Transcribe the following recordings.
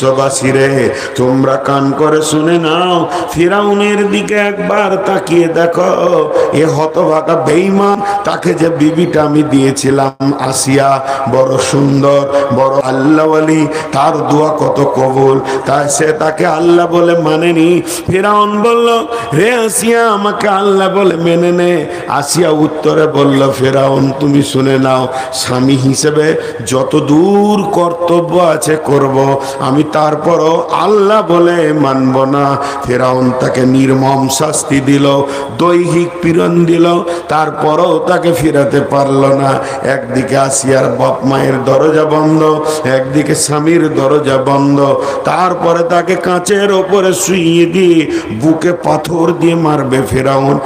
বিশ্ববাসীরে তোমরা কান করে শুনে নাও, ফিরাউনের দিকে একবার তাকিয়ে দেখো। এ হতভাগা বেঈমান, তাকে যে বিবিটা আমি দিয়েছিলাম আসিয়া, বড় সুন্দর, বড় আল্লাহওয়ালি, তার দোয়া কত কবুল, তাই সে তাকে আল্লাহ বলে মানেনি। ফিরাউন বলল, রে আসিয়া, আমাকে আল্লাহ বলে মেনে নে। আসিয়া উত্তরে বলল, ফিরাউন তুমি শুনে নাও, স্বামী হিসেবে যত দূর কর্তব্য আছে করব, আমি তারপরও আল্লাহ বলে মানব না। ফিরাউন তাকে নির্মম শাস্তি দিল, দৈহিক পীড়ন দিল, তারপরও তাকে ফিরাতে পারল না। একদিকে আসিয়ার বাপ মায়ের দরজা বন্ধ, একদিকে স্বামীর দরজা বন্ধ। তারপরে তাকে কাঁচের ওপরে শুইয়ে দিয়ে বুকে পাথর দিয়ে মারবে ফিরাউন।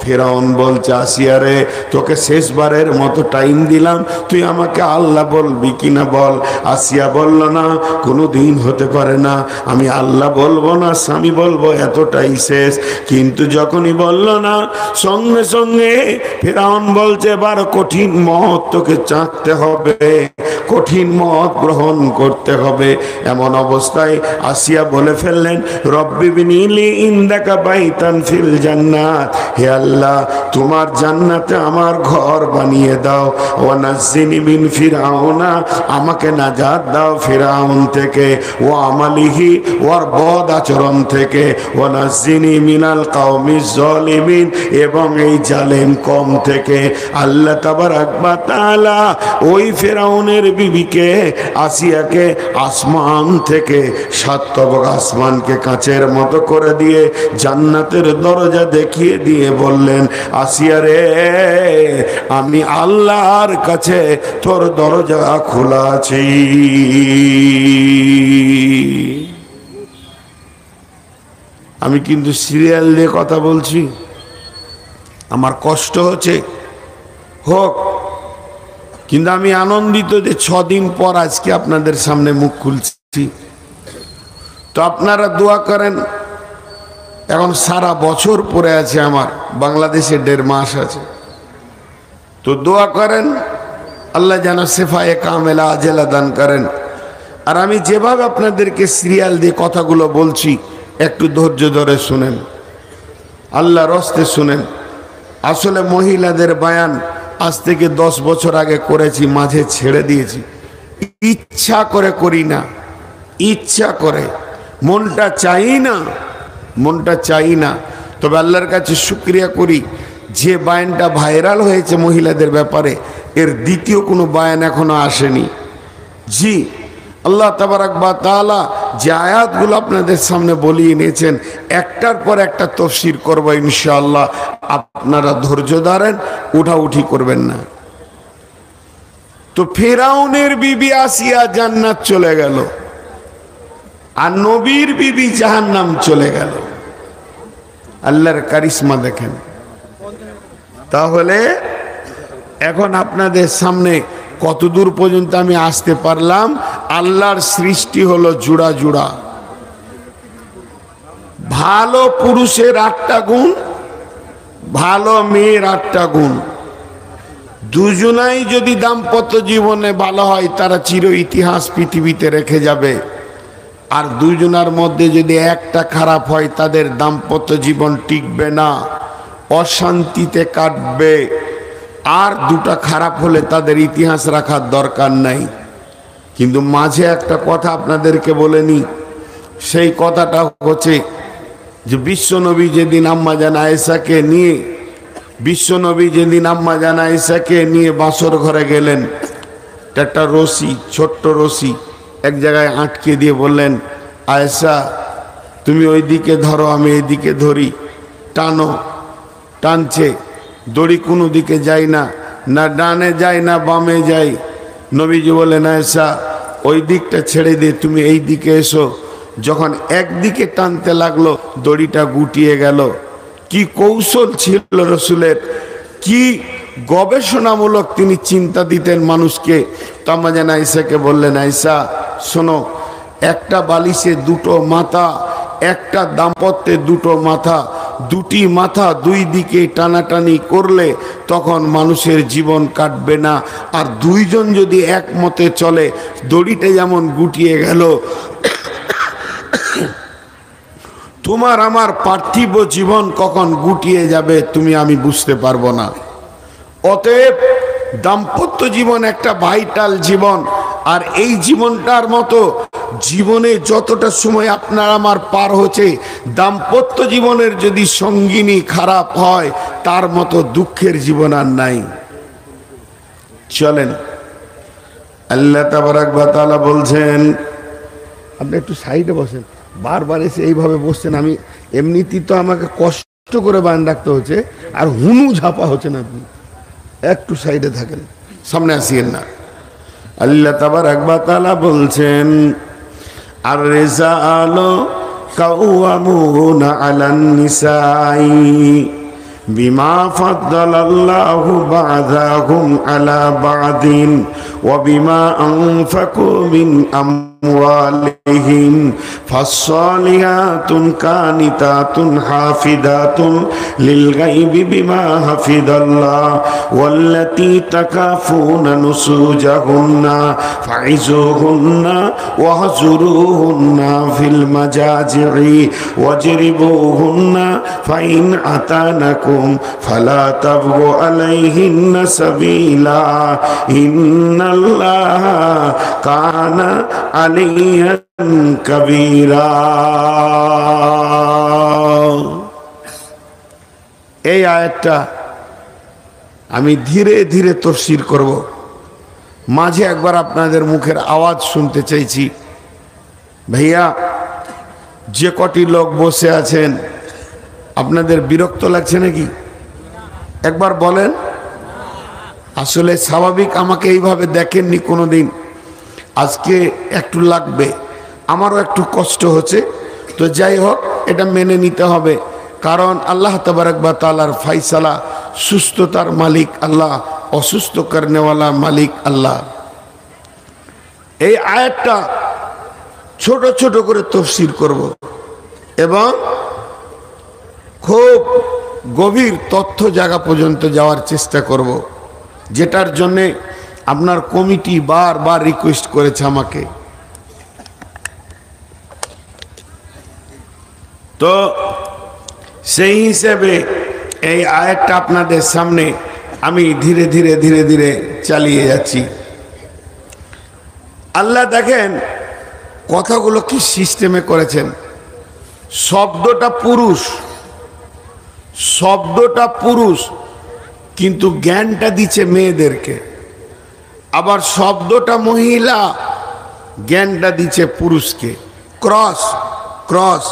ফিরাউন বলছে, আসিয়া রে, তোকে শেষবারের মতো টাইম দিলাম, তুই আমাকে আল্লাহ বলবি কিনা বল। আসিয়া বলল, না, কোনো দিন হতে পারে না, আমি আল্লাহ বলবো না, স্বামী বলবো, এতটাই শেষ। কিন্তু যখনই বলল না, সঙ্গে সঙ্গে ফিরাউন বলছে, এবার কঠিন মত তোকে চাকতে হবে, কঠিন মত গ্রহণ করতে হবে। এমন অবস্থায় আসিয়া বলে ফেললেন, রব্বি বিনিলি ইনদাকা বাইতান ফিল জান্নাত, হে আল্লাহ, তোমার জান্নাতে আমার ঘর বানিয়ে দাও। ওয়া নাজ্জিনি মিন ফিরাউনা, আমাকে নাজাত দাও ফিরাউন থেকে, ও আমালিহি, ওর বদ আচরণ থেকে, ওয়া নাজ্জিনি মিনাল কওমিজ জালিমিন, এবং এই জালেম কওম থেকে। আল্লাহ তাবারাক ওয়া তাআলা ওই ফিরাউনের বিবিকে, আসিয়াকে আসমান থেকে, সাত তবক আসমানকে কাঁচের মতো করে দিয়ে জান্নাতের দরজা দেখিয়ে দিয়ে বললেন, আসিয়া রে, আমি আল্লাহর কাছে তোর দরজা খোলা আছে। আমি কিন্তু সিরিয়াল দিয়ে কথা বলছি, আমার কষ্ট হচ্ছে, হোক, কিন্তু আমি আনন্দিত যে 6 দিন পর আজকে আপনাদের সামনে মুখ খুলছি। তো আপনারা দোয়া করেন। এখন সারা বছর পরে আছে, আমার বাংলাদেশে 1.5 মাস আছে। তো দোয়া করেন, আল্লাহ যেন শেফায়ে কামেলা আজেলা দান করেন। আর আমি যেভাবে আপনাদেরকে সিরিয়াল দিয়ে কথাগুলো বলছি, একটু ধৈর্য ধরে শুনেন, আল্লাহর রাস্তে শুনেন। আসলে মহিলাদের বয়ান আজ থেকে 10 বছর আগে করেছি, মাঝে ছেড়ে দিয়েছি। ইচ্ছা করে করি না, ইচ্ছা করে, মনটা চাই না, মনটা চাই না। তবে আল্লাহর কাছে শুকরিয়া করি, যে বায়ানটা ভাইরাল হয়েছে মহিলাদের ব্যাপারে, এর দ্বিতীয় কোনো বায়ান এখনো আসেনি। জি, আল্লাহ তাবারাক ওয়া তাআলা যে আয়াতগুলো আপনাদের সামনে বলিয়ে নিয়েছেন, একটার পর একটা তাফসীর করব ইনশাআল্লাহ। আপনারা ধৈর্য ধরেন, উঠাউঠি করবেন না। তো ফিরাউনের বিবি আসিয়া জান্নাত চলে গেল, আর নবীর বিবি জাহান্নাম চলে গেল। আল্লাহর কারিশমা দেখেন। তাহলে এখন আপনাদের সামনে কতদূর পর্যন্ত আমি আসতে পারলাম। আল্লাহর সৃষ্টি হলো জোড়া জোড়া। ভালো পুরুষের 8টা গুণ, ভালো মেয়ের 8টা গুণ। দুজনাই যদি দাম্পত্য জীবনে ভালো হয়, তারা চির ইতিহাস পৃথিবীতে রেখে যাবে। আর দুজনার মধ্যে যদি একটা খারাপ হয়, তাদের দাম্পত্য জীবন টিকবে না, অশান্তিতে কাটবে। আর 2টা খারাপ হলে তাদের ইতিহাস রাখার দরকার নাই। কিন্তু মাঝে একটা কথা আপনাদেরকে বলে নি, সেই কথাটা হচ্ছে যে বিশ্বনবী যেদিন আম্মা জান আয়েশাকে নিয়ে, বিশ্বনবী যেদিন আম্মা জান আয়েশাকে নিয়ে বাসর ঘরে গেলেন, একটা রশি, ছোট্ট রশি এক জায়গায় আটকে দিয়ে বললেন, আয়েশা তুমি ওই দিকে ধরো, আমি এইদিকে ধরি, টানো। টানছে, দড়ি কোনো দিকে যায় না, না ডানে যায় না বামে যায়। নবীজি বলেন, আয়েশা ওই দিকটা ছেড়ে দিয়ে তুমি এই দিকে এসো। যখন একদিকে টানতে লাগলো, দড়িটা গুটিয়ে গেল। কি কৌশল ছিল রসুলের, কি গবেষণামূলক তিনি চিন্তা দিতেন মানুষকে। তো আম্মা জান আয়েশাকে বললেন, আয়েশা শোনো, একটা বালিশে 2টো মাথা, একটা দাম্পত্যে 2টো মাথা, 2টি মাথা 2 দিকে টানাটানি করলে তখন মানুষের জীবন কাটবে না। আর 2জন যদি একমতে চলে, দড়িটা যেমন গুটিয়ে গেল, তোমার আমার পার্থিব জীবন কখন গুটিয়ে যাবে তুমি আমি বুঝতে পারবো না। অতএব দাম্পত্য জীবন একটা ভাইটাল জীবন, আর এই জীবনটার মতো জীবনে যতটা সময় আপনার আমার পার হচ্ছে, দাম্পত্য জীবনের যদি সঙ্গিনী খারাপ হয় তার মতো দুঃখের জীবন আর নাই। চলেন, আল্লাহ তাবারাক ওয়া তাআলা বলছেন, আপনি একটু সাইডে বসেন, বারবার এসে এইভাবে বসছেন, আমি এমনিতেই তো আমাকে কষ্ট করে বান রাখতে হচ্ছে, আর হুনু ঝাপা হচ্ছেন, আপনি একটু সাইডে থাকেন, সামনে আসিয়েন না। আল্লাহ তাবারাক ওয়া তাআলা বলছেন, আর রিজালু কাওয়ামুনা আলান নিসাই বিমা ফাদ্দালাল্লাহু বা'দাহুম আলা বা'দিন ওয়া বিমা আনফাকু মিন আমওয়ালিহিম ফাসসালিহাতুন কানিতাতুন হাফিদাতুন লিল গায়বি বিমা হাফিদাল্লাহ ওয়াল্লাতী তাকাফুনা নুসুজাহুন্না ফাইজুহুন্না ওয়াহজুরুহুন্না ফিল মাজাজি'i ওয়াজরিবুহুন্না ফাইন আতানাকুম ফালা তাবগু আলাইহিন্না সাবিলা ইন্নাল্লাহা কানা আলিয়ান কাবীরা। এই আয়াতটা আমি ধীরে ধীরে তাফসীর করব, মাঝে একবার আপনাদের মুখের আওয়াজ শুনতে চাইছি। ভাইয়া, যে কটি লোক বসে আছেন আপনাদের বিরক্ত লাগছে নাকি? একবার বলেন। আসলে স্বাভাবিক, আমাকে এইভাবে দেখেননি কোনোদিন, আজকে একটু লাগবে, আমারও একটু কষ্ট হচ্ছে, তো যাই হোক এটা মেনে নিতে হবে, কারণ আল্লাহ তাবারক ওয়া তাআলার ফায়সালা, সুস্থতার মালিক আল্লাহ, অসুস্থ করনেওয়ালা মালিক আল্লাহ। এই আয়াতটা ছোট ছোট করে তাফসীর করব এবং খুব গভীর তথ্য জায়গা পর্যন্ত যাওয়ার চেষ্টা করব, যেটার জন্যে আপনার কমিটি বারবার রিকোয়েস্ট করেছে আমাকে। তো সেই হিসেবে এই আয়াতটা আপনাদের সামনে আমি ধীরে ধীরে ধীরে ধীরে চালিয়ে যাচ্ছি। আল্লাহ দেখেন কথাগুলো কি সিস্টেমে করেছেন। শব্দটা পুরুষ, শব্দটা পুরুষ, কিন্তু জ্ঞানটা দিচ্ছে মেয়েদেরকে। আবার শব্দটা মহিলা, জ্ঞানটা দিচ্ছে পুরুষকে। ক্রস, ক্রস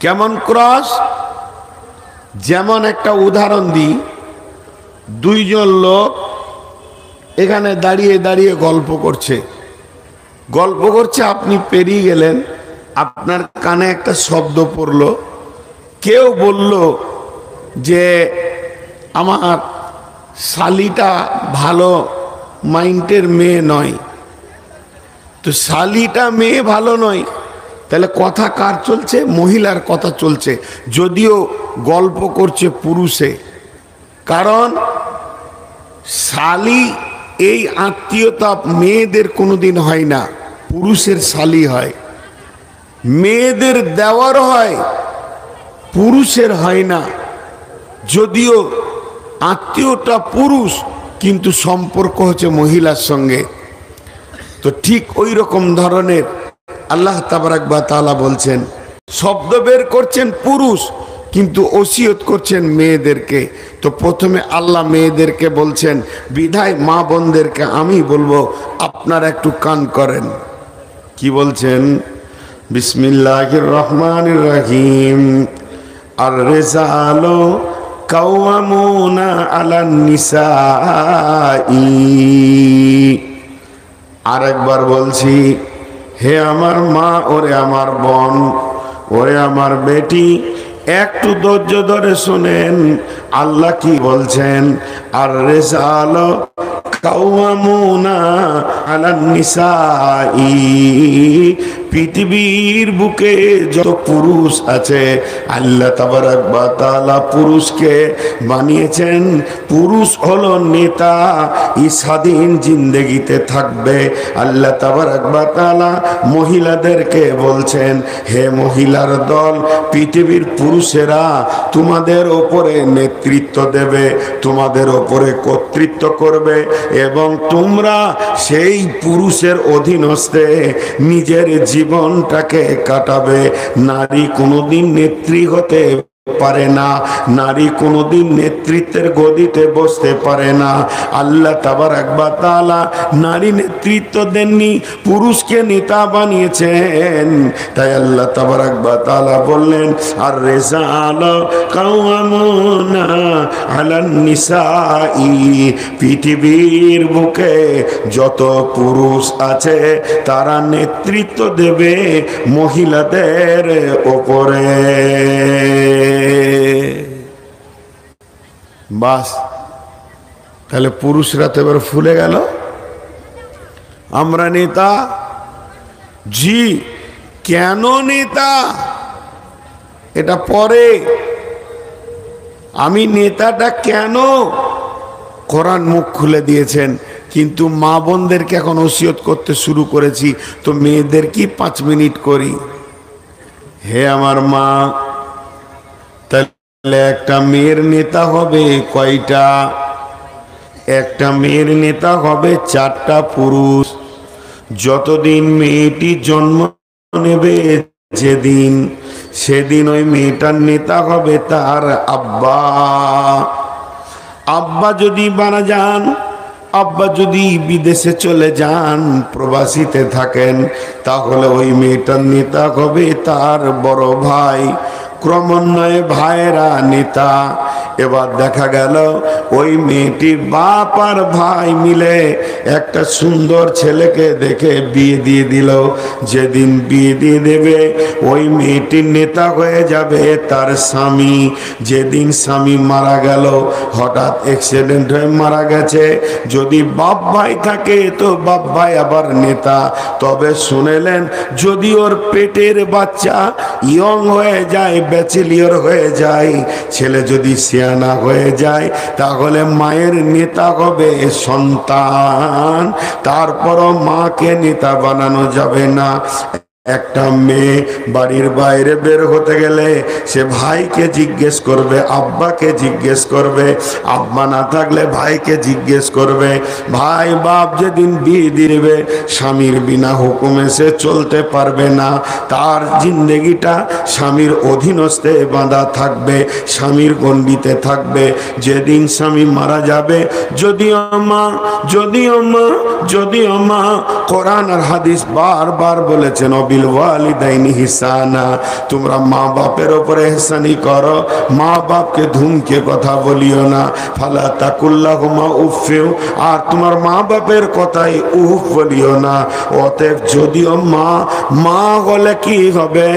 কেমন ক্রস? যেমন একটা উদাহরণ দিই, দুইজন লোক এখানে দাঁড়িয়ে দাঁড়িয়ে গল্প করছে, গল্প করছে, আপনি পেরিয়ে গেলেন, আপনার কানে একটা শব্দ পড়লো, কেউ বলল যে আমার শালিটা ভালো মাইন্ডের মেয়ে নয়, তো শালিটা মেয়ে ভালো নয়, তাহলে কথা কার চলছে? মহিলার কথা চলছে, যদিও গল্প করছে পুরুষে। কারণ শালি এই আত্মীয়তা মেয়েদের কোনোদিন হয় না, পুরুষের শালি হয়। মেয়েদের দেওয়ার হয়, পুরুষের হয় না, যদিও আত্মীয়টা পুরুষ কিন্তু সম্পর্ক হচ্ছে মহিলার সঙ্গে। তো ঠিক ওই রকম ধরনের আল্লাহ তাবারক ওয়া তাআলা বলছেন, শব্দ বের করছেন পুরুষ কিন্তু ওসিয়ত করছেন মেয়েদেরকে। তো প্রথমে আল্লাহ মেয়েদেরকে বলছেন, বিধায় মা বোনদেরকে আমি বলবো আপনারা একটু কান করেন। কি বলছেন? বিসমিল্লাহির রহমানির রহিম, আর রিজালু কাওয়ামুনা আলান নিসাই। আরেকবার বলছি, হে আমার মা, ওরে আমার বোন, ওরে আমার বেটি, একটু ধৈর্য ধরে শুনেন আল্লাহ কি বলছেন। আর রিজালু কাওয়ামুনা আলান নিসাই, পৃথিবীর বুকে যত পুরুষ আছে আল্লাহ তাবারক ওয়া তাআলা পুরুষকে বানিয়েছেন। পুরুষ হলো নেতা, এই স্বাধীন জিন্দেগিতে থাকবে। আল্লাহ তাবারক ওয়া তাআলা মহিলাদেরকে বলছেন, হে মহিলার দল, পৃথিবীর পুরুষেরা তোমাদের ওপরে নেতৃত্ব দেবে, তোমাদের ওপরে কর্তৃত্ব করবে এবং তোমরা সেই পুরুষের অধীনস্থে নিজের জীবনটাকে কাটাবে। নারী কোনোদিন নেত্রী হতে পারে না, নারী কোনোদিন নেতৃত্বের গদিতে বসতে পারে না। আল্লাহ তাবারক ওয়া তাআলা নারী নেতৃত্ব দেননি, পুরুষকে নেতা বানিয়েছেন। তাই আল্লাহ তাবারক ওয়া তাআলা বললেন, আর রিজালু কাওয়ামুনা আলান নিসাই, পৃথিবীর বুকে যত পুরুষ আছে তারা নেতৃত্ব দেবে মহিলাদের ওপরে। বাস, তাহলে পুরুষরা তো এবার ফুলে গেল। আমরা নেতা, জি, কেন নেতা এটা পরে, আমি নেতাটা কেন, কোরআন মুখ খুলে দিয়েছেন। কিন্তু মা বোনদেরকে এখন ওসিয়ত করতে শুরু করেছি, তো মেয়েদের কি 5 মিনিট করি। হে আমার মা, তাহলে একটা মেয়ের নেতা হবে কয়টা? একটা মেয়ের নেতা হবে 4টা পুরুষ। যতদিন মেয়েটি জন্ম নেবে যেদিন, সেদিন ওই মেয়েটার নেতা হবে তার আব্বা। আব্বা যদি মারা যান, আব্বা যদি বিদেশে চলে যান, প্রবাসীতে থাকেন, তাহলে ওই মেয়েটার নেতা হবে তার বড় ভাই। ক্রমান্বয়ে ভাইয়েরা নেতা। এবার দেখা গেল ওই মেয়েটির বাপ আর ভাই মিলে একটা সুন্দর ছেলেকে দেখে বিয়ে দিয়ে দিল। যেদিন বিয়ে দিয়ে দেবে ওই মেয়েটির নেতা হয়ে যাবে তার স্বামী। যেদিন স্বামী মারা গেল, হঠাৎ অ্যাক্সিডেন্ট হয়ে মারা গেছে, যদি বাপ ভাই থাকে তো বাপ ভাই আবার নেতা। তবে শুনেলেন, যদি ওর পেটের বাচ্চা ইয়ং হয়ে যায়, ব্যাচেলিয়র হয়ে যায়, ছেলে যদি সিয়ানা হয়ে যায়, তাহলে মায়ের নেতা হবে সন্তান। তারপরও মাকে নেতা বানানো যাবে না। একটা মেয়ে বাড়ির বাইরে বের হতে গেলে সে ভাইকে জিজ্ঞেস করবে, আব্বাকে জিজ্ঞেস করবে, আব্বা না থাকলে ভাইকে জিজ্ঞেস করবে। ভাই বাপ যেদিন বিয়ে দিবে, স্বামীর বিনা হুকুমে সে চলতে পারবে না। তার জিন্দেগিটা স্বামীর অধীনস্থে বাঁধা থাকবে, স্বামীর গণ্ডিতে থাকবে। যেদিন স্বামী মারা যাবে, যদিও মা কোরআন আর হাদিস বারবার বলেছেন, বিল ওয়ালিদাইনি ইহসানা, তোমরা মা বাপের উপরে ইহসানি করো, মা বাপকে ধুমকে কথা বলিও না। ফালা তাকুল্লাহুমা উফিউ, আর তোমার মা বাপের কথাই উফ বলিও না। অতএব যদিও মা হলে কি হবে,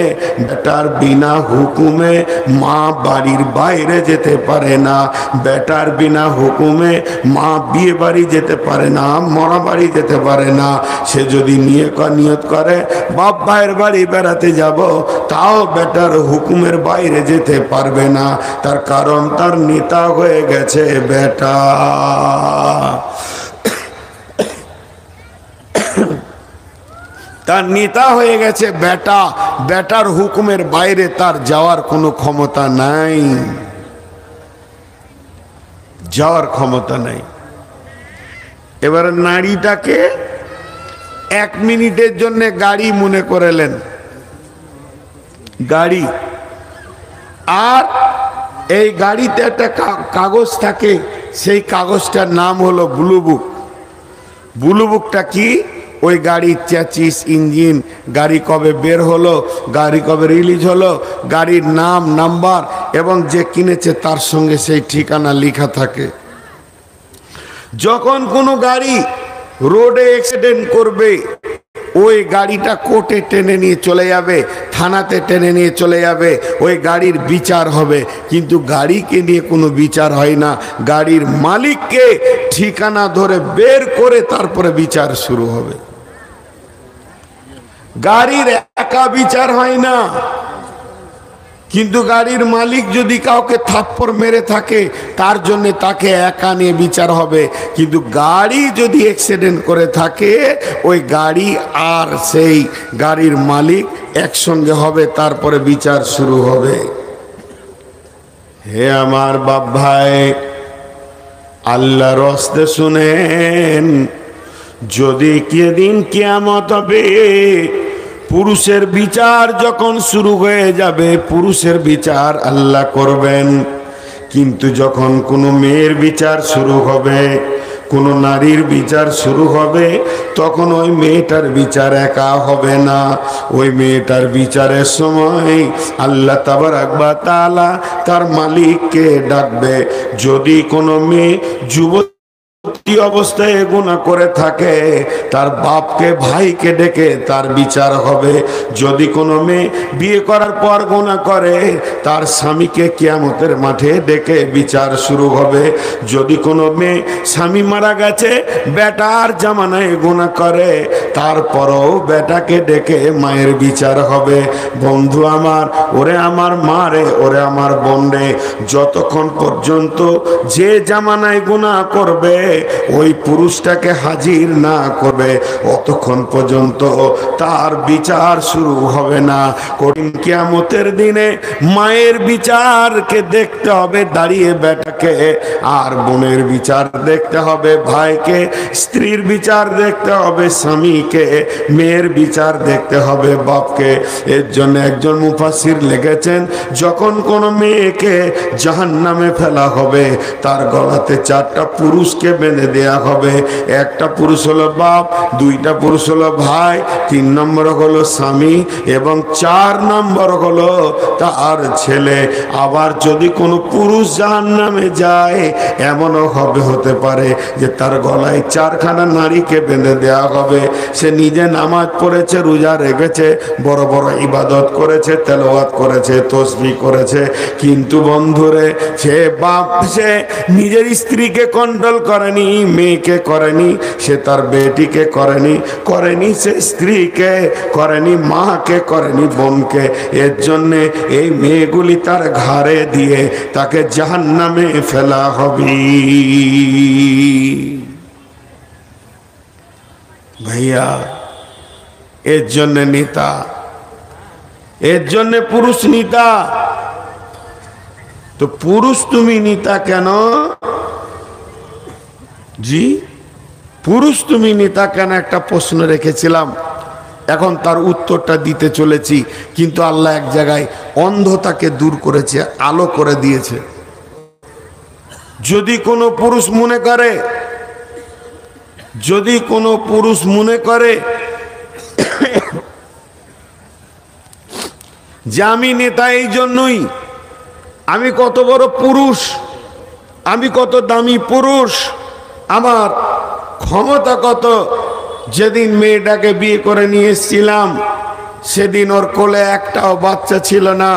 বেটার বিনা হুকুমে মা বাড়ির বাইরে যেতে পারে না। বেটার বিনা হুকুমে মা বিয়ে বাড়ি যেতে পারে না, মরা বাড়ি যেতে পারে না। সে যদি নিয়ত করে বাপ ভাইয়ের বাড়ি বেড়াতে যাব, তাও বেটার হুকুমের বাইরে যেতে পারবে না। তার কারণ তার নেতা হয়ে গেছে বেটা। তার নেতা হয়ে গেছে বেটা। বেটার হুকুমের বাইরে তার যাওয়ার কোনো ক্ষমতা নাই, যাওয়ার ক্ষমতা নাই। এবার নারীটাকে 1 মিনিটের জন্য গাড়ি মনে করেলেন, গাড়ি। আর এই গাড়িতে একটা কাগজ থাকে, সেই কাগজটার নাম হলো ব্লু বুক। ব্লু বুকটা কি? ওই গাড়ির চ্যাচিস, ইঞ্জিন, গাড়ি কবে বের হলো, গাড়ি কবে রিলিজ হলো, গাড়ির নাম, নাম্বার এবং যে কিনেছে তার সঙ্গে সেই ঠিকানা লেখা থাকে। যখন কোনো গাড়ি রোডে অ্যাক্সিডেন্ট করবে, ওই গাড়িটা কোর্টে টেনে নিয়ে চলে যাবে, থানাতে টেনে নিয়ে চলে যাবে, ওই গাড়ির বিচার হবে। কিন্তু গাড়িকে নিয়ে কোনো বিচার হয় না, গাড়ির মালিককে ঠিকানা ধরে বের করে তারপরে বিচার শুরু হবে। গাড়ির একা বিচার হয় না, কিন্তু গাড়ির মালিক যদি কাউকে থাপ্পড় মেরে থাকে তার জন্য তাকে একা নিয়ে বিচার হবে। কিন্তু গাড়ি যদি অ্যাক্সিডেন্ট করে থাকে ওই গাড়ি আর সেই গাড়ির মালিক একসঙ্গে হবে, তারপরে বিচার শুরু হবে। হে আমার বাপ ভাই, আল্লাহর রাস্তে শুনেন, যদি যেদিন কিয়ামত হবে, পুরুষের বিচার যখন শুরু হয়ে যাবে, পুরুষের বিচার আল্লাহ করবেন। কিন্তু যখন কোনো মেয়ের বিচার শুরু হবে, কোনো নারীর বিচার শুরু হবে, তখন ওই মেয়েটার বিচার একা হবে না। ওই মেয়েটার বিচারের সময় আল্লাহ তাবারাক ওয়া তাআলা তার মালিককে ডাকবে। যদি কোনো মেয়ে যুবতী অবস্থায় গুনাহ করে থাকে, তার বাপকে ভাইকে ডেকে তার বিচার হবে। যদি কোনো মেয়ে বিয়ে করার পর গুনাহ করে, তার স্বামীকে কিয়ামতের মাঠে ডেকে বিচার শুরু হবে। যদি কোনো মেয়ে স্বামী মারা গেছে, বেটার জামানায় গুনাহ করে, তারপরও বেটাকে ডেকে মায়ের বিচার হবে। বন্ধু আমার, ওরে আমার মা রে, ওরে আমার বোন রে, যতক্ষণ পর্যন্ত যে জামানায় গুনাহ করবে ওই পুরুষটাকে হাজির না করবে, অতক্ষণ পর্যন্ত তার বিচার শুরু হবে না। কঠিন কিয়ামতের দিনে মায়ের বিচারকে দেখতে হবে দাঁড়িয়ে বেটাকে, আর বোনের বিচার দেখতে হবে ভাইকে, স্ত্রীর বিচার দেখতে হবে স্বামীকে, মেয়ের বিচার দেখতে হবে বাপকে। এর জন্য একজন মুফাসসির লিখেছেন, যখন কোনো মেয়েকে জাহান্নামে ফেলা হবে, তার গলাতে 4টা পুরুষকে বেঁধে দেয়া হবে। একটা পুরুষ হলো বাপ, 2টা পুরুষ হলো ভাই, 3 নম্বর হলো স্বামী, এবং 4 নম্বর হলো তার ছেলে। আবার যদি কোনো পুরুষ জাহান্নামে যায়, এমনও হতে পারে যে তার গলায় 4খানা নারীকে বেঁধে দেয়া হবে। সে নিজে নামাজ পড়েছে, রোজা রেখেছে, বড় বড় ইবাদত করেছে, তেলাওয়াত করেছে, তাসবিহ করেছে, কিন্তু বন্ধুরে সে বাপ, সে নিজের স্ত্রীকে কন্ট্রোল করেনি, মেয়েকে করেনি, সে তার বেটিকে করেনি সে স্ত্রীকে করেনি, মাকে করেনি, বোনকে। এর জন্যে এই মেয়েগুলি তার ঘাড়ে দিয়ে তাকে জাহান্নামে ফেলা হবে। ভাইয়া, এর জন্য নেতা, এর জন্য পুরুষ নেতা। তো পুরুষ তুমি নেতা কেন? জি, পুরুষ তুমি নেতা কেন একটা প্রশ্ন রেখেছিলাম, এখন তার উত্তরটা দিতে চলেছি। কিন্তু আল্লাহ এক জায়গায় অন্ধতাকে দূর করেছে, আলো করে দিয়েছে। যদি কোনো পুরুষ মনে করে যে আমি নেতা এই জন্যই, আমি কত বড় পুরুষ, আমি কত দামি পুরুষ, আমার ক্ষমতা কত। যেদিন মেয়েটাকে বিয়ে করে নিয়ে এসেছিলাম, সেদিন ওর কোলে একটাও বাচ্চা ছিল না,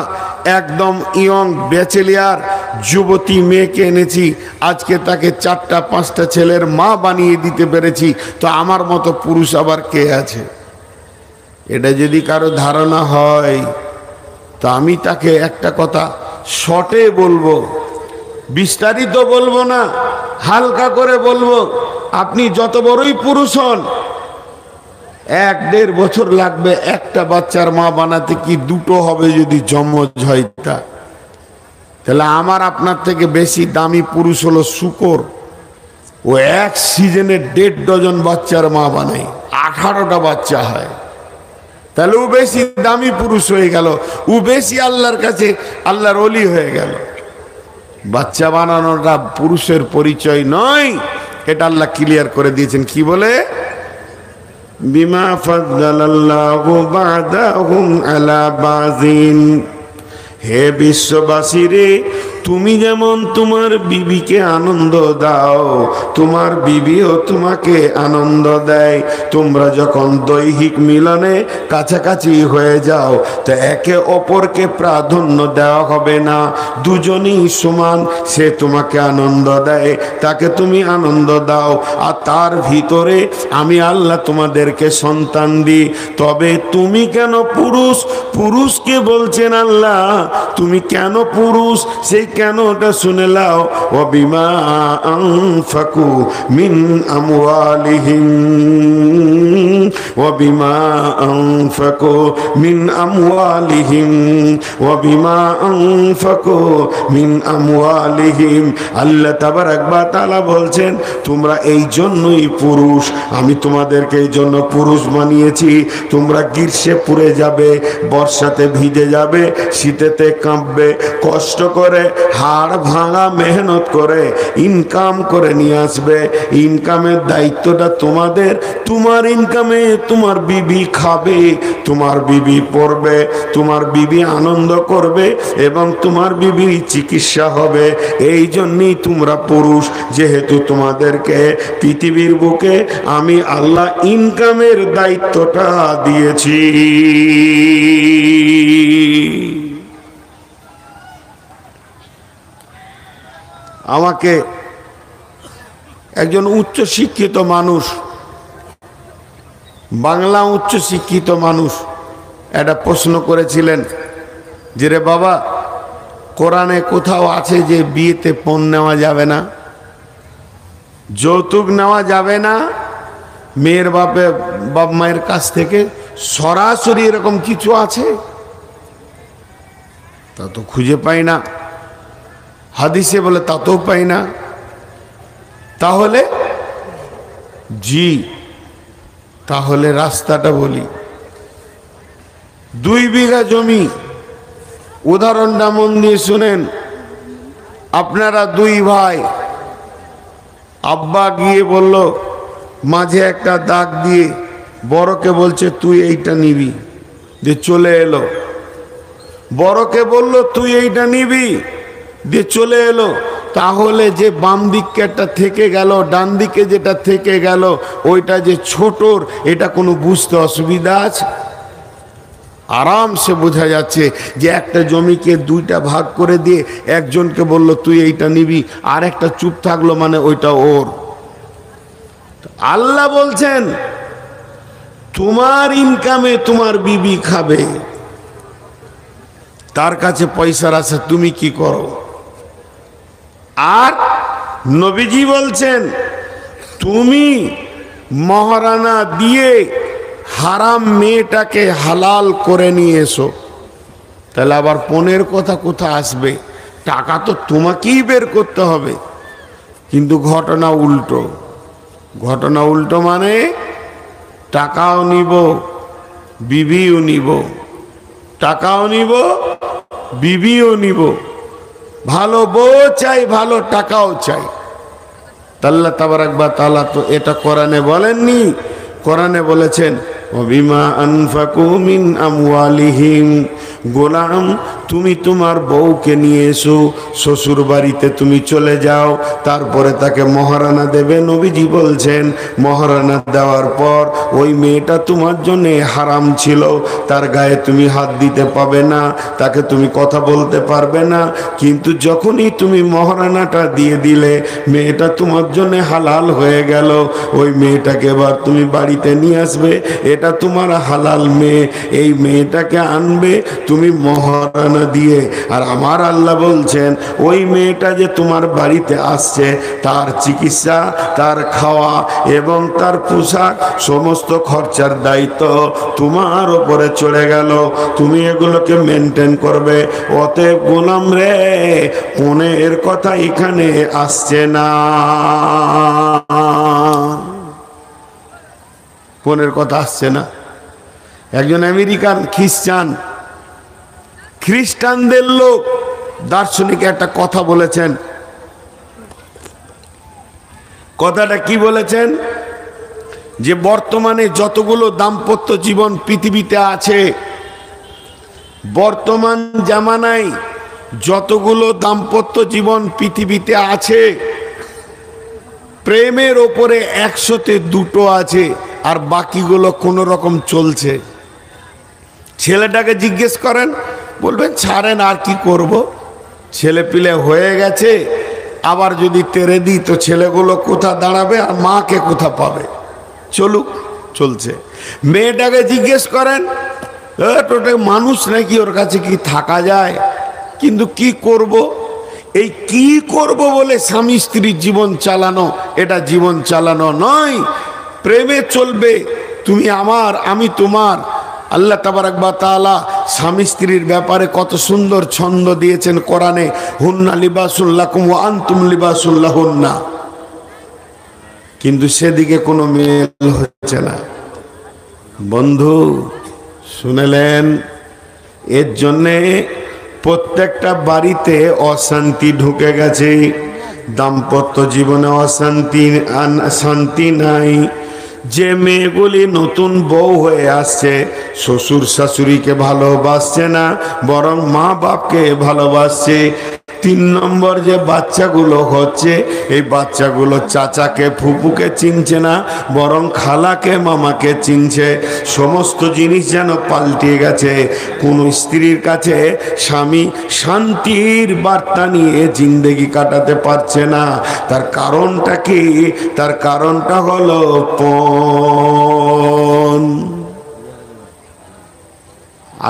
একদম ইয়ং ব্যাচেলিয়ার যুবতী মেয়েকে এনেছি। আজকে তাকে 4টা 5টা ছেলের মা বানিয়ে দিতে পেরেছি। তো আমার মতো পুরুষ আবার কে আছে? এটা যদি কারো ধারণা হয়, তো আমি তাকে একটা কথা শর্টে বলবো, বিস্তারিত বলবো না, হালকা করে বলবো। আপনি যত বড়ই পুরুষ হন, 1-1.5 বছর লাগবে একটা বাচ্চার মা বানাতে, কি 2টো হবে যদি জমজ হয়। তাহলে আমার আপনার থেকে বেশি দামি পুরুষ হলো শূকর। ও এক সিজনে 1.5 ডজন বাচ্চার মা বানায়, 18টা বাচ্চা হয়। তাহলে ও বেশি দামি পুরুষ হয়ে গেল, ও বেশি আল্লাহর কাছে আল্লাহর ওলি হয়ে গেল। বাচ্চা বানানোটা পুরুষের পরিচয় নয়, এটা আল্লাহ ক্লিয়ার করে দিয়েছেন। কি বলে? বিমা ফাদ্দালাল্লাহু বা'দাহুম আলা বাযিন। হে বিশ্ববাসী রে, তুমি যেমন তোমার বিবিকে আনন্দ দাও, তোমার বিবিও তোমাকে আনন্দ দেয়। তোমরা যখন দৈহিক মিলনে কাছাকাছি হয়ে যাও, তো একে অপরকে প্রাধান্য দেওয়া হবে না, দুজনই সমান। সে তোমাকে আনন্দ দেয়, তাকে তুমি আনন্দ দাও, আর তার ভিতরে আমি আল্লাহ তোমাদেরকে সন্তান দিই। তবে তুমি কেন পুরুষ? পুরুষকে বলছেন আল্লাহ, তুমি কেন পুরুষ, সেই কেনটা শুনে লাও। ওয়া বিমা আনফাকু মিন আমওয়ালিহিম, ওয়া বিমা আনফাকু মিন আমওয়ালিহিম, ওয়া বিমা আনফাকু মিন আমওয়ালিহিম। আল্লাহ তাবারাক ওয়া তাআলা বলছেন, তোমরা এই জন্যই পুরুষ, আমি তোমাদেরকে এই জন্য পুরুষ বানিয়েছি। তোমরা গ্রীষ্মে পুড়ে যাবে, বর্ষাতে ভিজে যাবে, শীতেতে কাঁপবে, কষ্ট করে হাড় ভাঙা মেহনত করে ইনকাম করে নিয়ে আসবে। ইনকামের দায়িত্বটা তোমাদের। তোমার ইনকামে তোমার বিবি খাবে, তোমার বিবি পড়বে, তোমার বিবি আনন্দ করবে, এবং তোমার বিবির চিকিৎসা হবে। এই জন্যই তোমরা পুরুষ, যেহেতু তোমাদেরকে পৃথিবীর বুকে আমি আল্লাহ ইনকামের দায়িত্বটা দিয়েছি। আমাকে একজন উচ্চ শিক্ষিত মানুষ, বাংলা উচ্চ শিক্ষিত মানুষ, একটা প্রশ্ন করেছিলেন যে, রে বাবা, কোরআনে কোথাও আছে যে বিয়েতে পণ নেওয়া যাবে না, যৌতুক নেওয়া যাবে না, মেয়ের বাপ মায়ের কাছ থেকে সরাসরি এরকম কিছু আছে? তা তো খুঁজে পাই না। হাদিসে বলে তাতেও পাই না। তাহলে জি, তাহলে রাস্তাটা বলি। 2 বিঘা জমি, উদাহরণটা মন দিয়ে শুনেন। আপনারা 2 ভাই, আব্বা গিয়ে বলল, মাঝে একটা দাগ দিয়ে বড়কে বলছে তুই এইটা নিবি, যে চলে এলো। বড়কে বলল তুই এইটা নিবি, দিয়ে চলে এলো। তাহলে যে বাম দিকটা থেকে গেল, ডান দিকে যেটা থেকে গেল, ওইটা যে ছোটর, এটা কোনো বুঝতে অসুবিধা আছে? আরামসে বোঝা যাচ্ছে যে একটা জমিকে 2টা ভাগ করে দিয়ে একজনকে বলল তুই এইটা নিবি, আর একটা চুপ থাকলো, মানে ওইটা ওর। আল্লাহ বলছেন, তোমার ইনকামে তোমার বিবি খাবে, তার কাছে পয়সার আছে, তুমি কি করো? আর নবীজি বলছেন, তুমি মহারানা দিয়ে হারাম মেয়েটাকে হালাল করে নিয়ে এসো। তাহলে আবার পণের কথা কোথা আসবে? টাকা তো তোমাকেই বের করতে হবে। কিন্তু ঘটনা উল্টো। ঘটনা উল্টো মানে টাকাও নিব, বিবিও নিব, টাকাও নিব, বিবিও নিব, ভালো বউ চাই, ভালো টাকাও চাই। আল্লাহ তাবারাক ওয়া তাআলা তো এটা কোরআনে বলেননি। কোরআনে বলেছেন, বিমা আনফাকু মিন আমওয়ালিহিম, গোলাম তুমি তোমার বউকে নিয়ে এসো, শ্বশুর বাড়িতে তুমি চলে যাও, তারপরে তাকে মহারানা দেবে। নবীজি বলছেন, মহারানা দেওয়ার পর ওই মেয়েটা তোমার জন্য হারাম ছিল, তার গায়ে তুমি হাত দিতে পারবে না, তাকে তুমি কথা বলতে পারবে না। কিন্তু যখনই তুমি মহারানাটা দিয়ে দিলে, মেয়েটা তোমার জন্য হালাল হয়ে গেল। ওই মেয়েটাকে এবার তুমি বাড়িতে নিয়ে আসবে, এটা তোমার হালাল মেয়ে। এই মেয়েটাকে আনবে তুমি মহারানা দিয়ে। আর আমার আল্লাহ বলছেন, ওই মেয়েটা যে তোমার বাড়িতে আসছে, তার চিকিৎসা, তার খাওয়া এবং তার পোশাক, সমস্ত খরচার দায়িত্ব তোমার উপরে চলে গেল। তুমি এগুলোকে মেনটেন করবে। অতএব গোলাম রে, পণের কথা এখানে আসছে না, পণের কথা আসছে না। একজন আমেরিকান খ্রিস্টানদের লোক দার্শনিক একটা কথা বলেছেন। কথাটা কি বলেছেন? যে বর্তমানে যতগুলো দাম্পত্য জীবন পৃথিবীতে আছে, বর্তমান জামানায় যতগুলো দাম্পত্য জীবন পৃথিবীতে আছে, প্রেমের ওপরে 100-তে 2টো আছে, আর বাকিগুলো কোনো রকম চলছে। ছেলেটাকে জিজ্ঞেস করেন, বলবেন ছাড়েন আর কি করব, ছেলে পিলে হয়ে গেছে, আবার যদি তেরে দিই তো ছেলেগুলো কোথা দাঁড়াবে আর মাকে কোথা পাবে, চলুক, চলছে। মেয়েটাকে জিজ্ঞেস করেন, ওটা মানুষ নাকি, ওর কাছে কি থাকা যায়, কিন্তু কি করব, এই কি করব বলে স্বামী স্ত্রীর জীবন চালানো, এটা জীবন চালানো নয়। প্রেমে চলবে, তুমি আমার আমি তোমার। আল্লাহ তাবারাক ওয়া তাআলা স্বামী স্ত্রীর ব্যাপারে কত সুন্দর ছন্দ দিয়েছেন কোরআনে, হুন্না লিবাসুল লাকুম ওয়া আনতুম লিবাসুল লাহুন্না। কিন্তু সেদিকে কোনো মেল হচ্ছে না। বন্ধু শুনলেন, এর জন্যে প্রত্যেকটা বাড়িতে অশান্তি ঢুকে গেছে, দাম্পত্য জীবনে অশান্তি, শান্তি নাই। যে মেয়েগুলি নতুন বউ হয়ে আসছে, শ্বশুর শাশুড়িকে ভালোবাসছে না, বরং মা বাপকে ভালোবাসছে। 3 নম্বর যে বাচ্চাগুলো হচ্ছে, এই বাচ্চাগুলো চাচাকে ফুপুকে চিনছে না, বরং খালাকে মামাকে চিনছে। সমস্ত জিনিস যেন পাল্টে গেছে। কোন স্ত্রীর কাছে স্বামী শান্তির বার্তা নিয়ে জিন্দেগি কাটাতে পারছে না। তার কারণটা কি? তার কারণটা হলো পণ।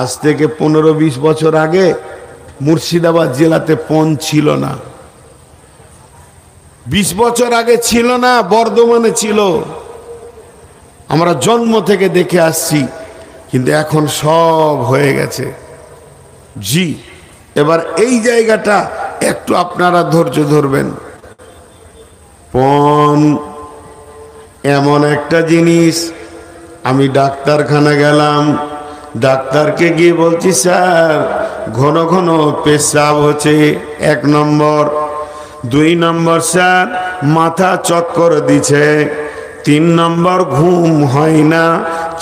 আজ থেকে 15-20 বছর আগে মুর্শিদাবাদ জেলাতে পণ ছিল না। 20 বছর আগে ছিল না, বর্ধমানে ছিল। আমরা জন্ম থেকে দেখে আসছি, কিন্তু এখন সব হয়ে গেছে। জি, এবার এই জায়গাটা একটু আপনারা ধৈর্য ধরবেন। পণ এমন একটা জিনিস, আমি ডাক্তারখানা গেলাম, ডাক্তারকে গিয়ে বলছি, স্যার ঘন ঘন পেশাব হচ্ছে, 1 নম্বর। 2 নম্বর, স্যার মাথা চক্কর দিছে। 3 নম্বর, ঘুম হয় না।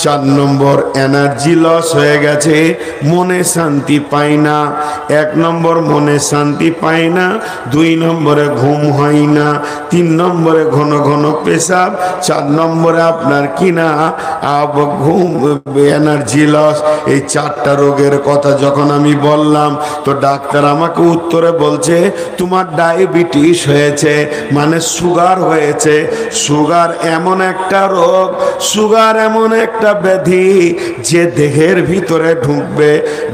4 নম্বর, এনার্জি লস হয়ে গেছে, মনে শান্তি পাই না। 1 নম্বর মনে শান্তি পাই না, 2 নম্বরে ঘুম হয় না, 3 নম্বরে ঘন ঘন পেশাব, 4 নম্বরে আপনার কিনা ঘুম, এনার্জি লস। এই 4টা রোগের কথা যখন আমি বললাম, তো ডাক্তার আমাকে উত্তরে বলছে, তোমার ডায়াবেটিস হয়েছে, মানে সুগার হয়েছে। সুগার এমন একটা রোগ, সুগার এমন একটা ব্যাধি যে দেহের ভিতরে